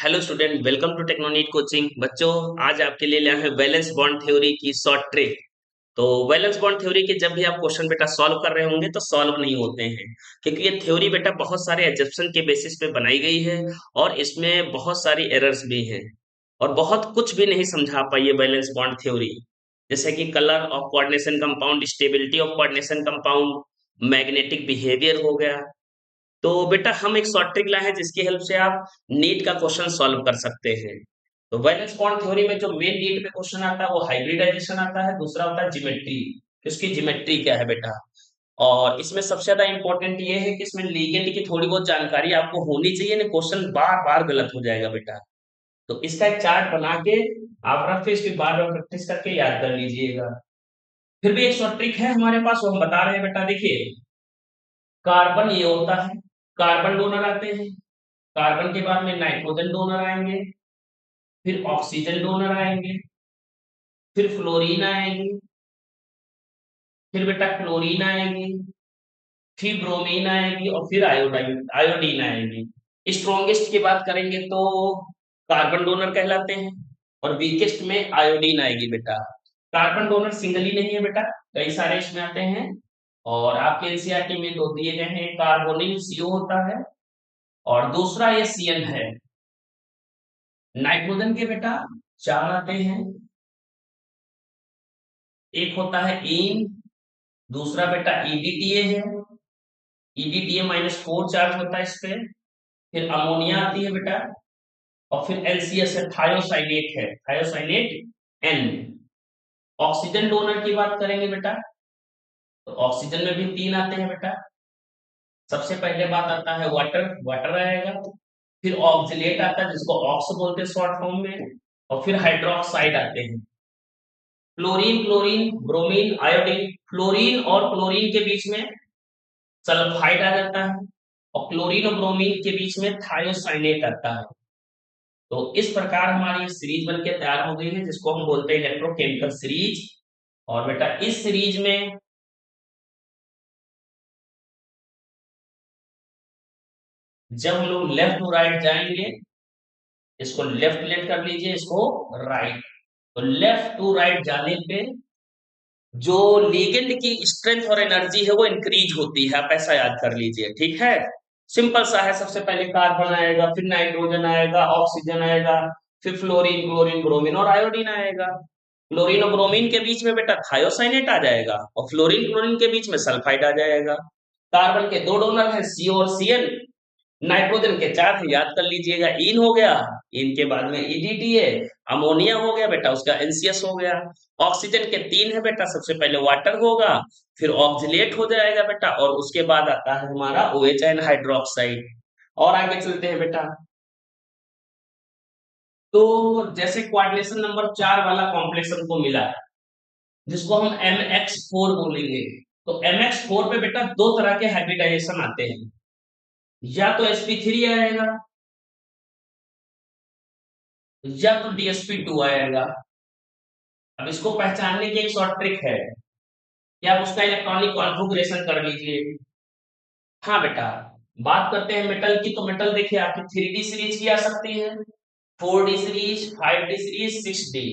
Hello student, welcome to Technoneet coaching. बच्चों, आज आपके लिए लाए हैं वैलेंस बॉन्ड थ्योरी की शॉर्ट ट्रिक। तो वैलेंस बॉन्ड थ्योरी के जब भी आप क्वेश्चन बेटा सॉल्व कर रहे होंगे तो सॉल्व नहीं होते हैं, क्योंकि ये थ्योरी बेटा बहुत सारे एजम्पशन के बेसिस पे बनाई गई है और इसमें बहुत सारी एरर्स भी हैं और बहुत कुछ भी नहीं समझा पाई है वैलेंस बॉन्ड थ्योरी। जैसे कि colour of coordination compound, stability of coordination compound, magnetic behaviour हो गया। तो बेटा हम एक शॉर्ट ट्रिक लाए हैं जिसकी हेल्प से आप नीट का क्वेश्चन सॉल्व कर सकते हैं। तो वैलेंस बॉन्ड थ्योरी में जो मेन नीट पे क्वेश्चन आता है वो हाइब्रिडाइजेशन आता है, दूसरा होता है ज्योमेट्री। इसकी ज्योमेट्री क्या है बेटा? और इसमें सबसे ज्यादा इंपॉर्टेंट ये है कि इसमें लीगेंड की थोड़ी बहुत जानकारी आपको होनी चाहिए, ना क्वेश्चन बार बार गलत हो जाएगा बेटा। तो इसका एक चार्ट बना के आप रफ इसकी बार बार प्रैक्टिस करके याद कर लीजिएगा। फिर भी एक शॉर्ट ट्रिक है हमारे पास, वो हम बता रहे हैं बेटा। देखिए, कार्बन ये होता है, कार्बन डोनर आते हैं, कार्बन के बाद में नाइट्रोजन डोनर आएंगे, फिर ऑक्सीजन डोनर आएंगे, फिर फ्लोरीन आएंगी, फिर बेटा क्लोरीन आएगी, फिर ब्रोमीन आएगी और फिर आयोडाइन आयोडीन आएगी। स्ट्रॉन्गेस्ट की बात करेंगे तो कार्बन डोनर कहलाते हैं और वीकेस्ट में आयोडीन आएगी बेटा। कार्बन डोनर सिंगल ही नहीं है बेटा, कई सारे इसमें आते हैं। और आपके एनसीईआरटी में दो दिए गए हैं, कार्बोनिल सीओ होता है और दूसरा ये सीएन है। नाइट्रोजन के बेटा चार आते हैं, एक होता है इन, दूसरा बेटा ईडीटीए है, ईडीटीए -4 चार्ज होता है इस पे। फिर अमोनिया आती है बेटा और फिर एलसीएस है, थायोसाइनेट एन। ऑक्सीजन डोनर की बात करेंगे बेटा तो ऑक्सीजन में भी तीन आते हैं बेटा। सबसे पहले बात आता है वाटर, वाटर आएगा। फिर ऑक्जिलेट आता है जिसको ऑक्स बोलते हैं शॉर्ट फॉर्म में, और फिर हाइड्रोक्साइड आते हैं। Fluorine, chlorine, bromine, iodine. Fluorine और क्लोरीन के बीच में सल्फाइड आ जाता है और क्लोरीन और ब्रोमीन के बीच में थायोसाइनेट आता है। तो इस प्रकार हमारी सीरीज बनके तैयार हो गई है जिसको हम बोलते हैं इलेक्ट्रोकेमिकल सीरीज। और बेटा इस सीरीज में जब हम लोग लेफ्ट टू राइट जाएंगे, इसको लेफ्ट लेट कर लीजिए, इसको राइट। तो लेफ्ट टू राइट जाने पे जो लिगेंड की स्ट्रेंथ और एनर्जी है वो इंक्रीज होती है, आप ऐसा याद कर लीजिए, ठीक है। सिंपल सा है, सबसे पहले कार्बन आएगा, फिर नाइट्रोजन आएगा, ऑक्सीजन आएगा, फिर फ्लोरीन, क्लोरीन, ब्रोमीन और आयोडीन आएगा। क्लोरीन और ब्रोमीन के बीच में बेटा थायोसाइनेट आ जाएगा और फ्लोरीन क्लोरीन के बीच में सल्फाइड आ जाएगा। कार्बन के दो डोनर हैं, सीओ और सीएन। नाइट्रोजन के चार है, याद कर लीजिएगा, इन हो गया, इन के बाद में ईडीटीए। अमोनिया हो गया बेटा, उसका एनसीएस हो गया। ऑक्सीजन के तीन है बेटा, सबसे पहले वाटर होगा, फिर ऑक्जिलेट हो जाएगा बेटा, और उसके बाद आता है हमारा ओएच एन हाइड्रोक्साइड। और आगे चलते हैं बेटा। तो जैसे कोऑर्डिनेशन नंबर 4 वाला कॉम्प्लेक्स हमको मिला, जिसको हम MX4 बोलेंगे। तो MX4 पे बेटा दो तरह के हाइब्रिडाइजेशन आते हैं, या तो sp3 आएगा या तो DsP2 आएगा। अब इसको पहचानने की एक शॉर्ट ट्रिक है कि आप उसका इलेक्ट्रॉनिक कॉन्फ़िगरेशन कर लीजिए। हाँ बेटा, बात करते हैं मेटल की, तो मेटल देखिए आपकी 3D सीरीज की आ सकती है, 4D series, 5D series, 6D।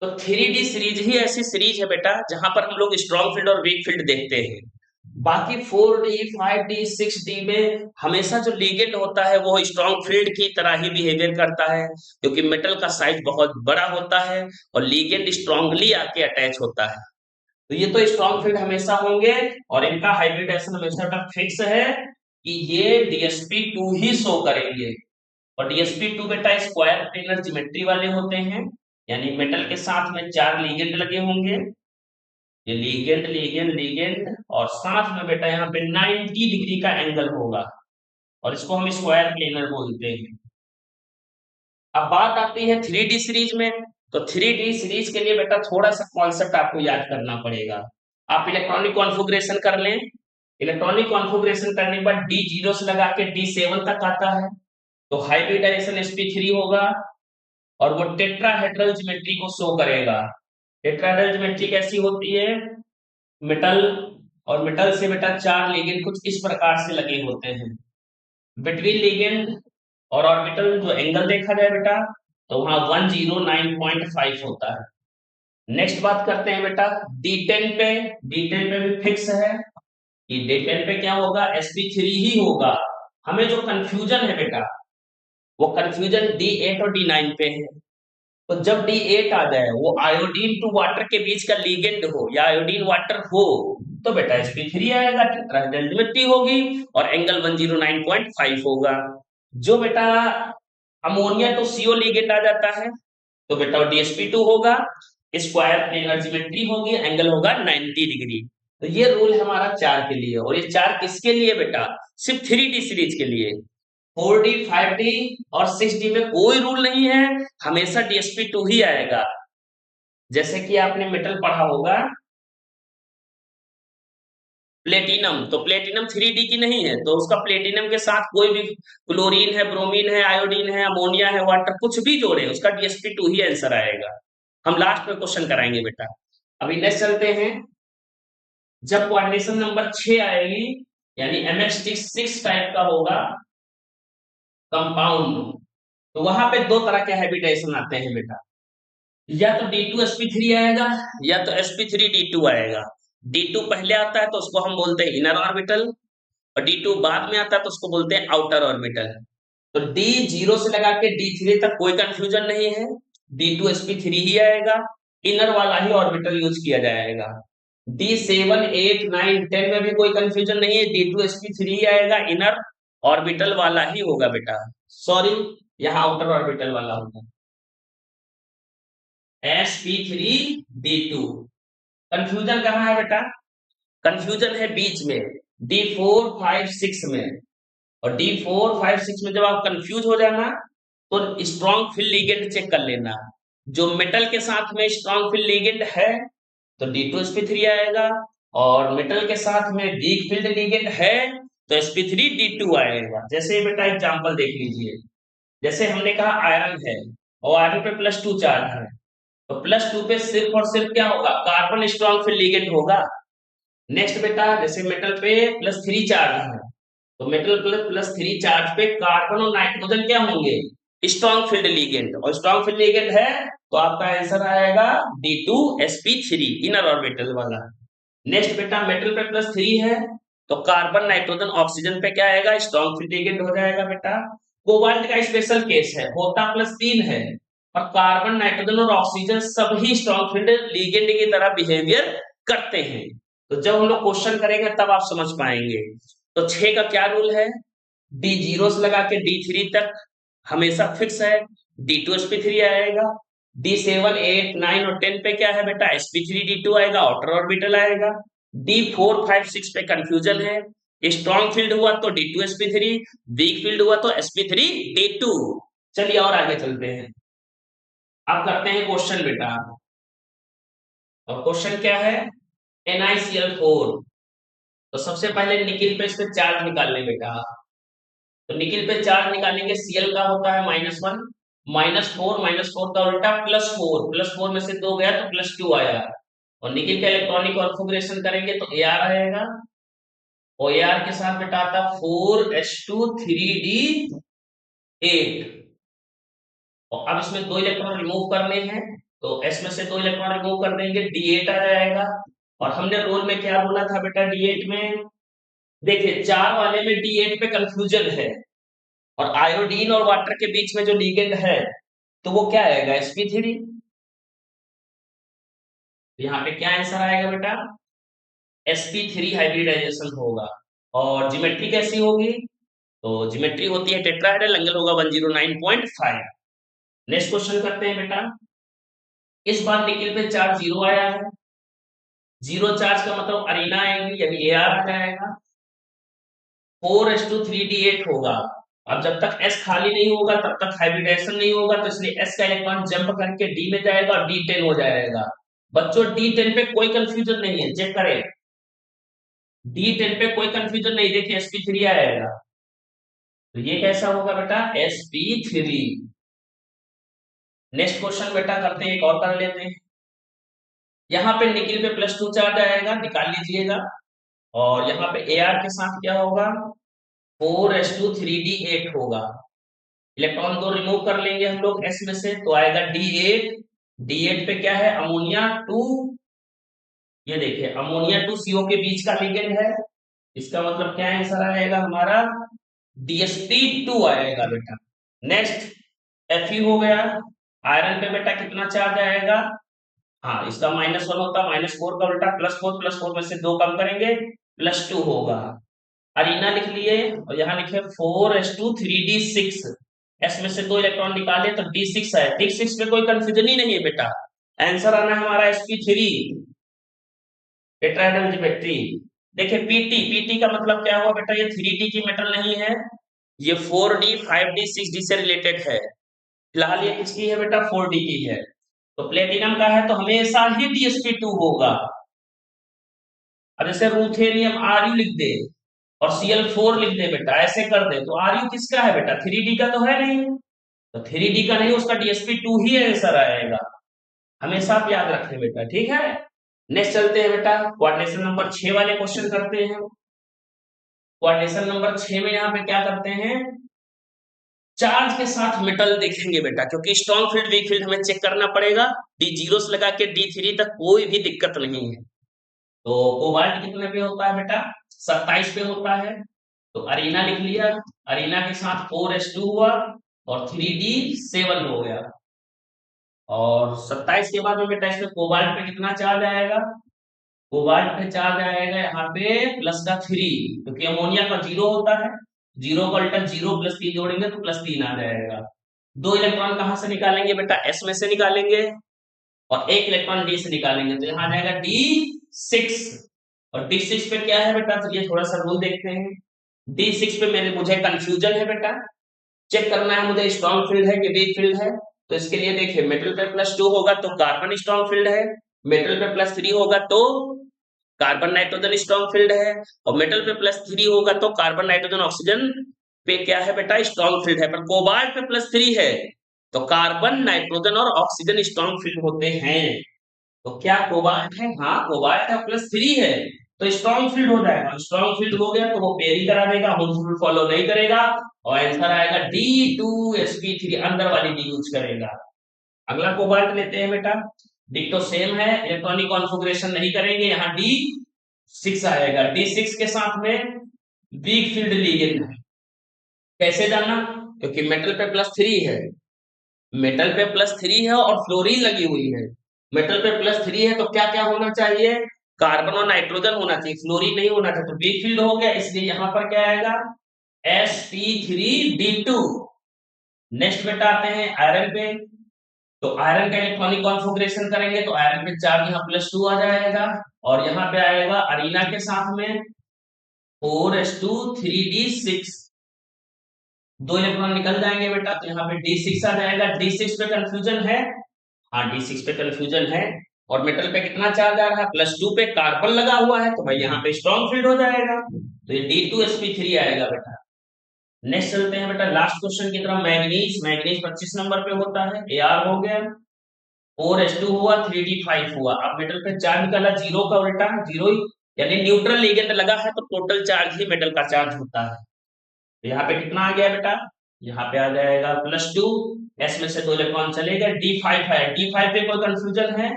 तो 3D सीरीज ही ऐसी सीरीज है बेटा जहां पर हम लोग स्ट्रॉन्ग फील्ड और वीक फील्ड देखते हैं। बाकी 4D, 5D, 6D में हमेशा जो लिगेंड होता है वो स्ट्रॉन्ग फील्ड की तरह ही बिहेवियर करता है, क्योंकि मेटल का साइज बहुत बड़ा होता है और लिगेंड स्ट्रांगली आके अटैच होता है। तो ये तो स्ट्रॉन्ग फील्ड हमेशा होंगे और इनका हाइब्रिडेशन हमेशा का फिक्स है कि ये DsP2 ही शो करेंगे। और DsP2 बेटा स्क्वायर प्लेनर ज्योमेट्री वाले होते हैं, यानी मेटल के साथ में चार लिगेंड लगे होंगे, ये लिगेंड लिगेंड लिगेंड, और साथ में बेटा यहाँ पे 90 डिग्री का एंगल होगा और इसको हम स्क्वायर प्लेनर बोलते हैं। अब बात आती है 3D सीरीज में। तो 3D सीरीज के लिए बेटा थोड़ा सा कॉन्सेप्ट आपको याद करना पड़ेगा। आप इलेक्ट्रॉनिक कॉन्फ़िगरेशन कर लें। इलेक्ट्रॉनिक कॉन्फ़िगरेशन करने के बाद D0 से लगा के D7 तक आता है, तो हाइब्रिडाइजेशन sp3 होगा और वो टेट्राहेड्रल ज्योमेट्री को शो करेगा। टेट्राहेड्रल ज्योमेट्री कैसी होती है? मेटल और मेटल से बेटा चार लिगेंड कुछ इस प्रकार से लगे होते हैं। बिटवीन लिगेंड और ऑर्बिटल जो एंगल देखा जाए बेटा तो वहां 109.5 होता है। नेक्स्ट बात करते हैं बेटा D10 पे। D10 पे भी फिक्स है कि D10 पे क्या होगा, sp3 ही होगा। हमें जो कंफ्यूजन है बेटा वो कंफ्यूजन D8 और D9 पे है। तो जब D8 आ जाए वो आयोडीन टू वाटर के बीच का लीगेंड हो या आयोडीन वाटर हो तो बेटा sp3 आएगा, टेट्राहेड्रल ज्योमेट्री होगी और एंगल 109.5 होगा। जो बेटा अमोनिया टू CO लीगेंड आ जाता है तो बेटा DsP2 होगा, स्क्वायर प्लेनर ज्योमेट्री होगी, एंगल होगा 90 डिग्री। तो ये रूल है हमारा 4 के लिए। और ये 4 किसके लिए बेटा, सिर्फ 3D सीरीज के लिए। 4D 5D और 6D में कोई रूल नहीं है, हमेशा DsP2 ही आएगा। जैसे कि आपने मेटल पढ़ा होगा प्लेटिनम, तो प्लेटिनम 3D की नहीं है, तो उसका प्लेटिनम के साथ कोई भी क्लोरीन है, ब्रोमीन है, आयोडीन है, अमोनिया है, वाटर कुछ भी जोड़े उसका DsP2 ही आंसर आएगा। हम लास्ट में क्वेश्चन कराएंगे बेटा। अभी नेक्स्ट चलते हैं। जब कोऑर्डिनेशन नंबर 6 आएगी यानी MX6 टाइप का होगा कंपाउंड, तो वहां पे दो तरह के हैबिटेशन आते हैं बेटा, या तो D2sp3 आएगा या तो sp3D2 आएगा। D2 पहले आता है तो उसको हम बोलते हैं इनर ऑर्बिटल और D2 बाद में आता है तो उसको बोलते हैं आउटर ऑर्बिटल। तो D0 से लगा के D3 तक कोई कंफ्यूजन नहीं है, D2sp3 ही आएगा, इनर वाला ही ऑर्बिटल यूज किया जाएगा। D7 8 9 10 में भी कोई कंफ्यूजन नहीं है, D2sp3 ही आएगा, इनर ऑर्बिटल वाला ही होगा बेटा। सॉरी, यहाँ आउटर ऑर्बिटल वाला होगा sp3D2। कंफ्यूजन कहाँ है बेटा, कंफ्यूजन है बीच में D4 5 6 में। और D4 5 6 में जब आप कंफ्यूज हो जाना तो स्ट्रॉन्ग फील्ड लिगेंड चेक कर लेना। जो मेटल के साथ में स्ट्रॉन्ग फील्ड लिगेंड है तो D2sp3 आएगा, और मेटल के साथ में वीक फील्ड लिगेंड है तो sp3D2 आएगा। जैसे बेटा एग्जांपल देख लीजिए, जैसे हमने कहा आयरन है और आयरन पे +2 चार्ज है, तो +2 पे सिर्फ और सिर्फ क्या होगा, कार्बन स्ट्रॉन्ग फील्ड लिगेंड होगा। नेक्स्ट बेटा जैसे मेटल पे +3 चार्ज है तो मेटल +3 चार्ज पे कार्बन और नाइट्रोजन क्या होंगे, स्ट्रॉन्ग फील्ड लिगेंड, और स्ट्रॉन्ग फील्ड लिगेंड है तो आपका आंसर आएगा D2sp3 इनर ऑर्बिटल वाला। नेक्स्ट बेटा मेटल पे +3 है तो कार्बन नाइट्रोजन ऑक्सीजन पे क्या आएगा, स्ट्रॉन्ग फील्ड लिगेंड हो जाएगा बेटा। कोबाल्ट का स्पेशल केस है, होता +3 है और कार्बन नाइट्रोजन और ऑक्सीजन सभी स्ट्रॉन्ग फील्ड लिगेंड की तरह बिहेवियर करते हैं। तो जब हम लोग क्वेश्चन करेंगे तब आप समझ पाएंगे। तो 6 का क्या रूल है, D0 से लगा के D3 तक हमेशा फिक्स है, D2sp3 आएगा। D7 8 9 और 10 पे क्या है बेटा, sp3D2 आएगा, आउटर ऑर्बिटल आएगा। D4 5 6 पे कंफ्यूजन है, स्ट्रॉन्ग फील्ड हुआ तो D2sp3, वीक फील्ड हुआ तो sp3D2। चलिए और आगे चलते हैं। अब करते हैं क्वेश्चन बेटा, और क्वेश्चन क्या है, NiCl4। तो सबसे पहले निकिल पे इस पे चार्ज निकाल लें बेटा। तो निकिल पे चार्ज निकालेंगे, Cl का होता है -1, -4 का उल्टा +4, +4 में से 2 गया तो +2 आया। और निकिल का इलेक्ट्रॉनिक कॉन्फ़िगरेशन करेंगे तो Ar आएगा, और Ar के साथ बेटा आता 4s2 3d8। और अब इसमें 2 इलेक्ट्रॉन रिमूव करने हैं तो s में से 2 इलेक्ट्रॉन रिमूव कर देंगे, D8 आ जाएगा। और हमने रोल में क्या बोला था बेटा D8 में, देखिए 4 वाले में D8 पे कंफ्यूजन है और आयोडीन और वाटर के बीच में जो लिगेंड है तो वो क्या आएगा, sp3। यहाँ पे क्या आंसर आएगा बेटा, sp3 हाइब्रिडाइजेशन होगा। और ज्योमेट्री कैसी होगी, तो ज्योमेट्री होती है टेट्राहेड्रल, एंगल होगा 109.5। नेक्स्ट क्वेश्चन करते हैं बेटा। इस बार निकिल पे चार्ज 0 आया है, 0 चार्ज का मतलब अरीना आएगी यानी Ar आ जाएगा, 4s2 3d8 होगा। अब जब तक s खाली नहीं होगा तब तक हाइब्रिडाइजेशन नहीं होगा, तो इसलिए s का इलेक्ट्रॉन जंप करके d में जाएगा और D10 हो जाएगा। बच्चों D10 पे कोई कंफ्यूजन नहीं है, चेक करें, D10 पे कोई कंफ्यूजन नहीं, देखिए sp3 आएगा। तो ये कैसा होगा बेटा, sp3। नेक्स्ट क्वेश्चन बेटा करते हैं, एक और कर लेते हैं। यहाँ पे निकिल पे +2 चार्ज आएगा, निकाल लीजिएगा। और यहाँ पे Ar के साथ क्या होगा, 4s2 3d8 होगा। इलेक्ट्रॉन 2 रिमूव कर लेंगे हम लोग S में से, तो आएगा D8। D8 पे क्या है, अमोनिया 2, ये देखिए अमोनिया 2 CO के बीच का लिगेंड है, इसका मतलब क्या आंसर आएगा हमारा, DsP2 आएगा बेटा। नेक्स्ट Fe हो गया, आयरन पे बेटा कितना चार्ज आएगा, हाँ इसका -1 होता, -4 का उल्टा +4 में से 2 कम करेंगे +2 होगा। अरीना लिख लिए और यहाँ लिखे 4s2 3d6, S में से 2 इलेक्ट्रॉन निकाले तो D6 है, D6 में कोई कंफ्यूजन ही नहीं है बेटा, आंसर आना है हमारा sp3 टेट्राहेड्रल ज्योमेट्री। देखिए पीटी का मतलब क्या हुआ बेटा, ये 3d की मेटल नहीं है, ये 4d 5d 6d से रिलेटेड है, फिलहाल ये किसकी है बेटा, 4d की है। तो प्लेटिनम का है तो हमेशा ही DsP2 होगा। अब जैसे रूथेनियम Ru लिख दे और Cl4 लिख दे बेटा, ऐसे कर दे तो Ru किसका है बेटा, 3d का तो है नहीं, तो 3d का नहीं, उसका DsP2 ही आंसर आएगा, हमेशा आप याद रखें बेटा, ठीक है। नेक्स्ट चलते हैं बेटा, कोऑर्डिनेशन नंबर 6 वाले क्वेश्चन करते हैं। कोऑर्डिनेशन नंबर 6 में यहाँ पे क्या करते हैं, चार्ज के साथ मेटल देखेंगे बेटा, क्योंकि स्ट्रॉन्ग फील्ड वीक फील्ड हमें चेक करना पड़ेगा। D0 से लगा के D3 तक कोई भी दिक्कत नहीं है। तो कोबाल्ट कितने पे होता है बेटा, 27 पे होता है, तो अरीना लिख लिया, अरीना के साथ 4s2 हुआ और 3d7 हो गया, और 27 के बाद में बेटा इसमें कोबाल्ट पे कितना चार्ज आएगा, कोबाल्ट पे चार्ज आएगा यहाँ पे +3, क्योंकि अमोनिया का 0 होता है, 0 का उल्टा 0 +3 जोड़ेंगे तो +3 आ जाएगा। 2 इलेक्ट्रॉन कहां से निकालेंगे बेटा, S में से निकालेंगे, और 1 इलेक्ट्रॉन D से निकालेंगे, तो यहाँ आ जाएगा D6। और D6 पे क्या है बेटा, तो ये थोड़ा सा रूल देखते हैं। D6 पे मुझे कंफ्यूजन है बेटा, चेक करना है मुझे स्ट्रॉन्ग फील्ड है कि वीक फील्ड है। तो इसके लिए देखिए, मेटल पे +2 होगा तो कार्बन स्ट्रॉन्ग फील्ड है, मेटल पे +3 होगा तो कार्बन नाइट्रोजन स्ट्रॉन्ग फील्ड है, और मेटल पे +3 होगा तो कार्बन नाइट्रोजन ऑक्सीजन पे क्या है बेटा, स्ट्रॉन्ग फील्ड है। पर कोबाल्ट पे +3 है तो कार्बन नाइट्रोजन और ऑक्सीजन स्ट्रॉन्ग फील्ड होते हैं। तो क्या कोबाल्ट है, हाँ कोबाल्ट है, +3 है तो स्ट्रॉन्ग फील्ड हो जाएगा, स्ट्रॉन्ग फील्ड हो गया तो वो पेयर ही करा देगा, होल फील्ड फॉलो नहीं करेगा, और आंसर आएगा D2sp3, अंदर वाली D यूज करेगा। अगला कोबाल्ट लेते हैं बेटा, डिक्टो सेम है, इलेक्ट्रॉनिक कॉन्फ़िगरेशन नहीं करेंगे, यहाँ D6 आएगा, D6 के साथ में वीक फील्ड लिगेंड है, कैसे जाना, क्योंकि मेटल पे +3 है, मेटल पे +3 है और फ्लोरीन लगी हुई है, मेटल पे +3 है तो क्या क्या होना चाहिए, कार्बन और नाइट्रोजन होना चाहिए, फ्लोरीन नहीं होना चाहिए, तो वीक फील्ड हो गया, इसलिए यहाँ पर क्या आएगा sp3d2। नेक्स्ट बेटा आते हैं आयरन पे, तो आयरन का इलेक्ट्रॉनिक कॉन्फ़िगरेशन करेंगे तो आयरन पे चार्ज यहाँ +2 आ जाएगा, और यहाँ पे आएगा अरीना के साथ में 4s2 3d6, 2 इलेक्ट्रॉन निकल जाएंगे बेटा, तो यहाँ पे D6 आ जाएगा। D6 पे कंफ्यूजन है, हाँ D6 पे कंफ्यूजन है, और मेटल पे कितना चार्ज आ रहा है, +2 पे कार्बन लगा हुआ है, तो भाई यहाँ पे स्ट्रॉन्ग फील्ड हो जाएगा, तो ये D2sp3 आएगा बेटा। नेक्स्ट चलते हैं बेटा लास्ट क्वेश्चन की तरफ, मैग्नीज, मैग्नीज 25 नंबर पे होता है, Ar हो गया, 4s2 हुआ, 3d5 हुआ, अब मेटल पे चार्ज निकाला, 0 का उल्टा 0, यानी न्यूट्रल लिगेंड लगा है तो टोटल चार्ज ही मेटल का चार्ज होता है। तो यहाँ पे कितना आ गया बेटा, यहाँ पे आ जाएगा +2, S में से 2 इलेक्ट्रॉन चले गए, D5 है, D5 पे कोई कंफ्यूजन है,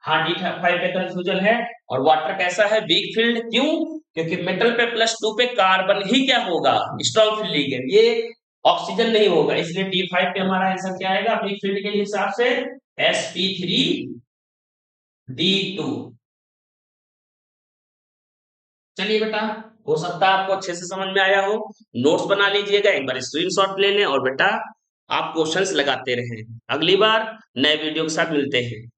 हाँ D5 पे कंफ्यूजन है, और वाटर कैसा है, वीक फील्ड, क्यों, क्योंकि मेटल पे +2 पे कार्बन ही क्या होगा, स्ट्रॉन्ग फील्ड लिगेंड, ये ऑक्सीजन नहीं होगा, इसलिए D5 पे हमारा आंसर क्या आएगा, वीक फील्ड के हिसाब से sp3d2। चलिए बेटा, हो सकता है आपको अच्छे से समझ में आया हो, नोट्स बना लीजिएगा, एक बार स्क्रीनशॉट ले लें, और बेटा आप क्वेश्चंस लगाते रहें। अगली बार नए वीडियो के साथ मिलते हैं।